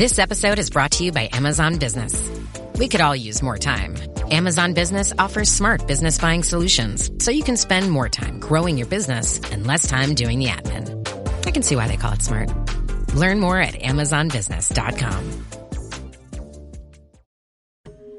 This episode is brought to you by Amazon Business. We could all use more time. Amazon Business offers smart business buying solutions, so you can spend more time growing your business and less time doing the admin. I can see why they call it smart. Learn more at amazonbusiness.com.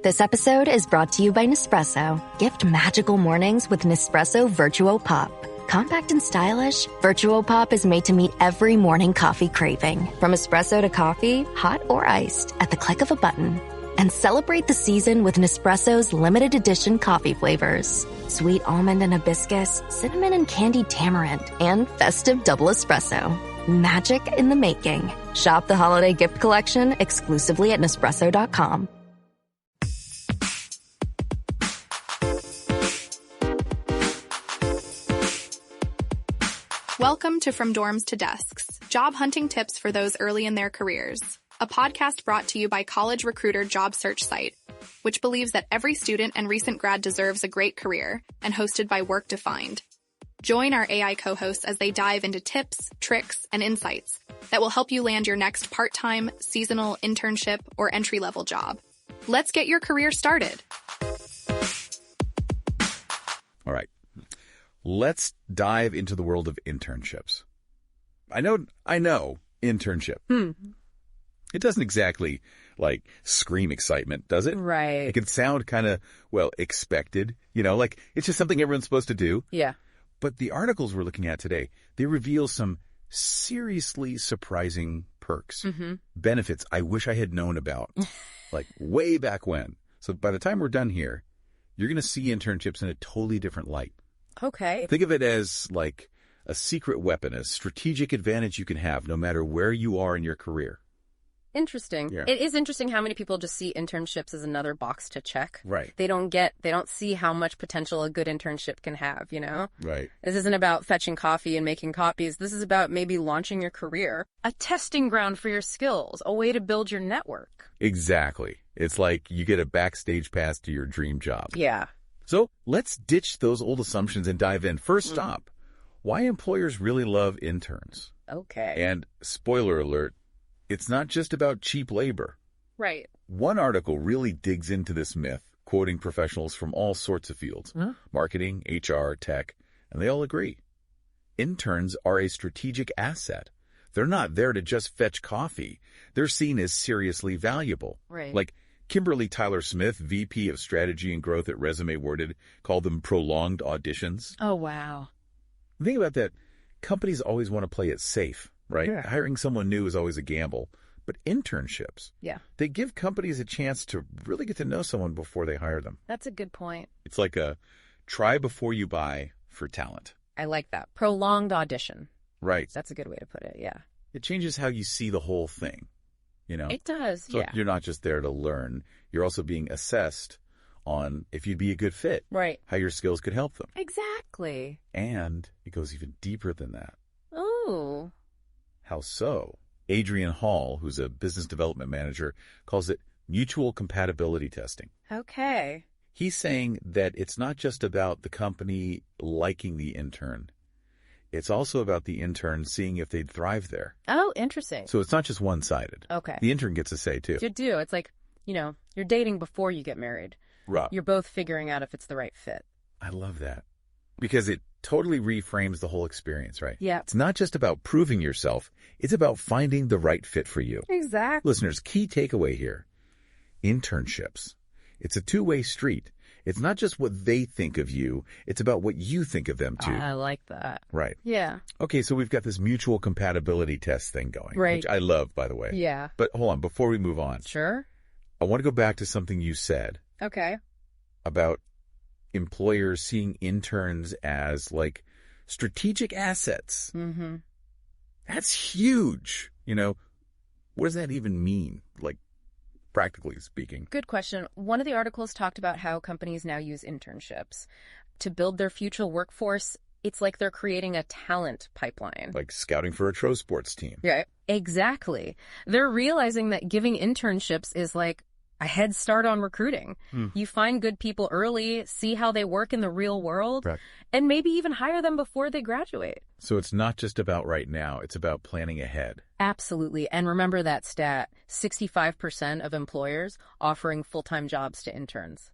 This episode is brought to you by Nespresso. Gift magical mornings with Nespresso Virtuo Pop. Compact and stylish, Virtuo Pop is made to meet every morning coffee craving. From espresso to coffee, hot or iced, at the click of a button. And celebrate the season with Nespresso's limited edition coffee flavors. Sweet almond and hibiscus, cinnamon and candied tamarind, and festive double espresso. Magic in the making. Shop the holiday gift collection exclusively at Nespresso.com. Welcome to From Dorms to Desks, job hunting tips for those early in their careers. A podcast brought to you by College Recruiter job search site, which believes that every student and recent grad deserves a great career, and hosted by Work Defined. Join our AI co-hosts as they dive into tips, tricks, and insights that will help you land your next part-time, seasonal, internship, or entry-level job. Let's get your career started. All right. Let's dive into the world of internships. I know, internship. It doesn't exactly, scream excitement, does it? Right. It can sound kind of, expected. It's just something everyone's supposed to do. Yeah. But the articles we're looking at today, they reveal some seriously surprising perks, benefits I wish I had known about, way back when. So by the time we're done here, you're going to see internships in a totally different light. Okay. Think of it as a secret weapon, a strategic advantage you can have no matter where you are in your career. Interesting. Yeah. It is interesting how many people just see internships as another box to check. Right. They don't see how much potential a good internship can have, Right. This isn't about fetching coffee and making copies. This is about maybe launching your career, a testing ground for your skills, a way to build your network. Exactly. It's like you get a backstage pass to your dream job. Yeah. So let's ditch those old assumptions and dive in. First stop, why employers really love interns. Okay. And spoiler alert, it's not just about cheap labor. Right. One article really digs into this myth, quoting professionals from all sorts of fields, marketing, HR, tech, and they all agree. Interns are a strategic asset. They're not there to just fetch coffee. They're seen as seriously valuable. Right. Like Kimberly Tyler Smith, VP of Strategy and Growth at Resume Worded, called them prolonged auditions. Oh, wow. Think about that. Companies always want to play it safe, right? Yeah. Hiring someone new is always a gamble. But internships, they give companies a chance to really get to know someone before they hire them. That's a good point. It's like a try before you buy for talent. I like that. Prolonged audition. Right. That's a good way to put it, yeah. It changes how you see the whole thing, It does, So you're not just there to learn. You're also being assessed on if you'd be a good fit. Right. How your skills could help them. Exactly. And it goes even deeper than that. Oh. How so? Adrian Hall, who's a business development manager, calls it mutual compatibility testing. Okay. He's saying that it's not just about the company liking the intern. It's also about the intern seeing if they'd thrive there. Oh, interesting. So it's not just one-sided. Okay. The intern gets a say, too. You do. It's like, you're dating before you get married. Right. You're both figuring out if it's the right fit. I love that. Because it totally reframes the whole experience, right? Yeah. It's not just about proving yourself. It's about finding the right fit for you. Exactly. Listeners, key takeaway here. Internships. It's a two-way street. It's not just what they think of you. It's about what you think of them, too. I like that. Right. Yeah. Okay, so we've got this mutual compatibility test thing going. Right. Which I love, by the way. Yeah. But hold on, before we move on. Sure. I want to go back to something you said. Okay. About employers seeing interns as, strategic assets. Mm-hmm. That's huge. What does that even mean? Practically speaking. Good question. One of the articles talked about how companies now use internships to build their future workforce. It's like they're creating a talent pipeline. Like scouting for a Tro Sports team. Yeah, exactly. They're realizing that giving internships is like a head start on recruiting. You find good people early, see how they work in the real world, Right. and maybe even hire them before they graduate. So it's not just about right now, it's about planning ahead. Absolutely. And remember that stat, 65% of employers offering full-time jobs to interns.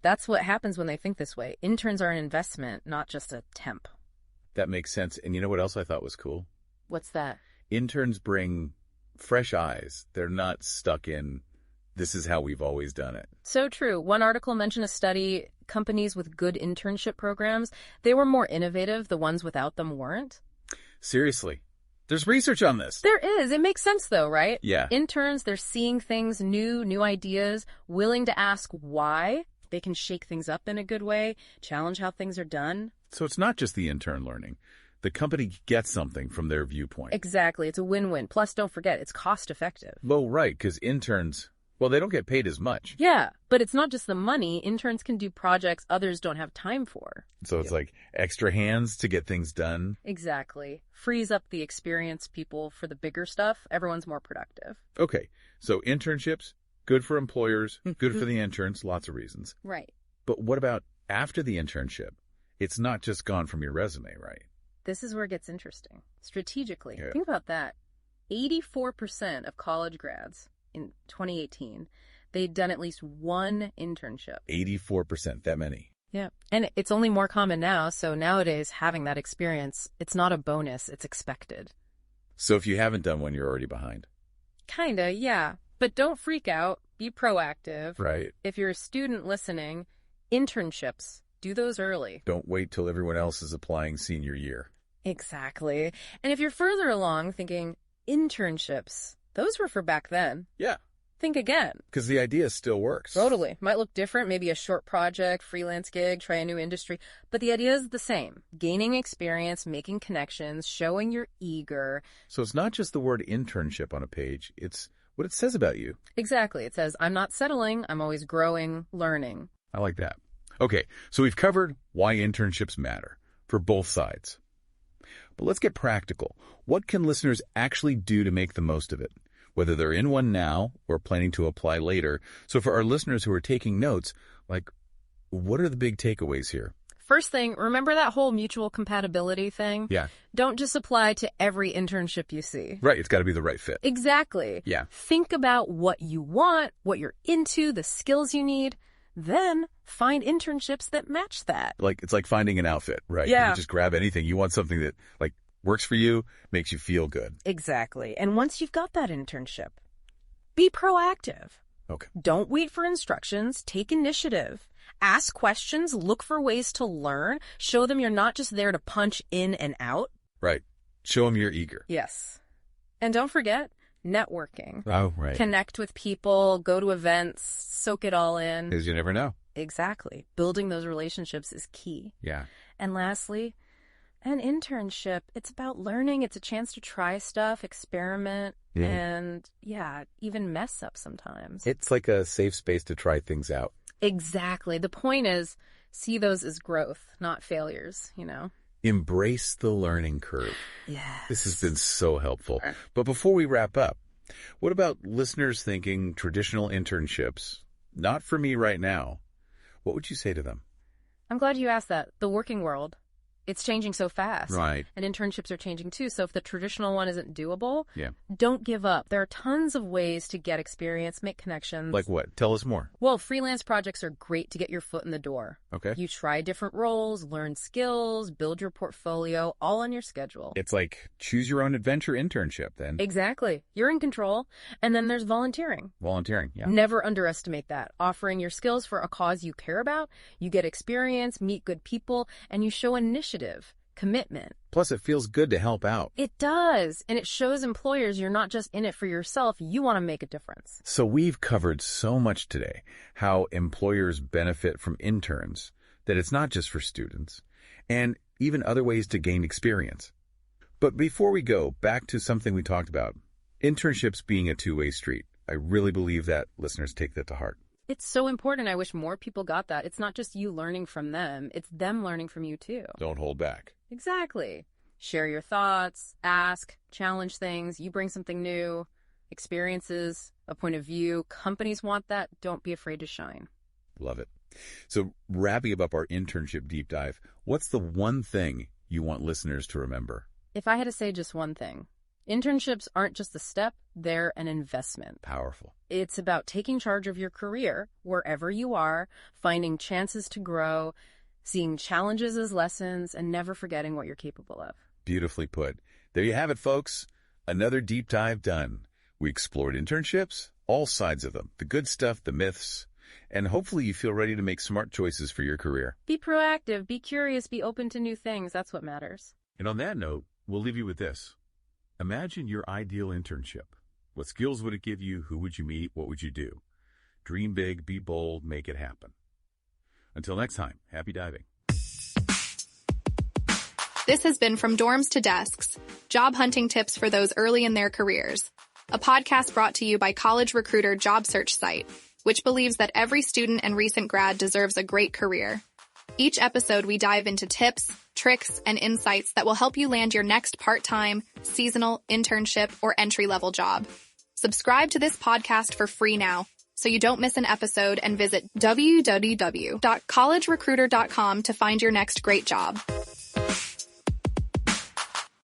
That's what happens when they think this way. Interns are an investment, not just a temp. That makes sense. And you know what else I thought was cool? What's that? Interns bring fresh eyes. They're not stuck in, this is how we've always done it. So true. One article mentioned a study, companies with good internship programs, they were more innovative. The ones without them weren't. Seriously. There's research on this. There is. It makes sense though, right? Yeah. Interns, they're seeing things new ideas, willing to ask why. They can shake things up in a good way, challenge how things are done. So it's not just the intern learning. The company gets something from their viewpoint. Exactly. It's a win-win. Plus, don't forget, it's cost effective. Well, right, because interns, well, they don't get paid as much. Yeah, but it's not just the money. Interns can do projects others don't have time for. So it's like extra hands to get things done. Exactly. Frees up the experienced people for the bigger stuff. Everyone's more productive. Okay, so internships, good for employers, good for the interns, lots of reasons. Right. But what about after the internship? It's not just gone from your resume, right? This is where it gets interesting. Strategically, Yeah. think about that. 84% of college grads in 2018, they'd done at least one internship. 84%, that many. Yeah. And it's only more common now, so nowadays having that experience, it's not a bonus, it's expected. So if you haven't done one, you're already behind. Kinda, yeah. But don't freak out. Be proactive. Right. If you're a student listening, internships, do those early. Don't wait till everyone else is applying senior year. Exactly. And if you're further along thinking, internships, those were for back then. Yeah. Think again. Because the idea still works. Totally. Might look different, maybe a short project, freelance gig, try a new industry, but the idea is the same. Gaining experience, making connections, showing you're eager. So it's not just the word internship on a page, it's what it says about you. Exactly. It says, I'm not settling, I'm always growing, learning. I like that. Okay, so we've covered why internships matter for both sides. But let's get practical. What can listeners actually do to make the most of it, whether they're in one now or planning to apply later? So for our listeners who are taking notes, like, what are the big takeaways here? First thing, remember that whole mutual compatibility thing? Yeah. Don't just apply to every internship you see. Right, it's got to be the right fit. Exactly. Yeah. Think about what you want, what you're into, the skills you need. Then find internships that match that. Like, it's like finding an outfit, right? Yeah. You just grab anything. You want something that, like, works for you, makes you feel good. Exactly. And once you've got that internship, be proactive. Okay. Don't wait for instructions. Take initiative. Ask questions. Look for ways to learn. Show them you're not just there to punch in and out. Right. Show them you're eager. Yes. And don't forget, networking. Oh, right. Connect with people, go to events, soak it all in. Because you never know. Exactly. Building those relationships is key. Yeah. And lastly, an internship. It's about learning. It's a chance to try stuff, experiment, and even mess up sometimes. It's like a safe space to try things out. Exactly. The point is, see those as growth, not failures, you know? Embrace the learning curve. Yes. This has been so helpful. But before we wrap up, what about listeners thinking traditional internships, not for me right now? What would you say to them? I'm glad you asked that. The working world, it's changing so fast. Right. And internships are changing too. So if the traditional one isn't doable, Yeah. don't give up. There are tons of ways to get experience, make connections. Like what? Tell us more. Well, freelance projects are great to get your foot in the door. Okay. You try different roles, learn skills, build your portfolio, all on your schedule. It's like choose your own adventure internship then. Exactly. You're in control. And then there's volunteering. Volunteering, yeah. Never underestimate that. Offering your skills for a cause you care about, you get experience, meet good people, and you show initiative, commitment. Plus, it feels good to help out. It does. And it shows employers you're not just in it for yourself. You want to make a difference. So we've covered so much today, how employers benefit from interns, that it's not just for students, and even other ways to gain experience. But before we go, back to something we talked about, internships being a two-way street. I really believe that listeners take that to heart. It's so important. I wish more people got that. It's not just you learning from them. It's them learning from you too. Don't hold back. Exactly. Share your thoughts, ask, challenge things. You bring something new. experiences, a point of view. Companies want that. Don't be afraid to shine. Love it. So wrapping up our internship deep dive, what's the one thing you want listeners to remember? If I had to say just one thing, internships aren't just a step, they're an investment. Powerful. It's about taking charge of your career wherever you are, finding chances to grow, seeing challenges as lessons, and never forgetting what you're capable of. Beautifully put. There you have it, folks. Another deep dive done. We explored internships, all sides of them, the good stuff, the myths, and hopefully you feel ready to make smart choices for your career. Be proactive, be curious, be open to new things. That's what matters. And on that note, we'll leave you with this. Imagine your ideal internship. What skills would it give you? Who would you meet? What would you do? Dream big, be bold, make it happen. Until next time, happy diving. This has been From Dorms to Desks, job hunting tips for those early in their careers. A podcast brought to you by College Recruiter job search site, which believes that every student and recent grad deserves a great career. Each episode, we dive into tips, tricks, and insights that will help you land your next part-time, seasonal, internship, or entry-level job. Subscribe to this podcast for free now, so you don't miss an episode, and visit www.collegerecruiter.com to find your next great job.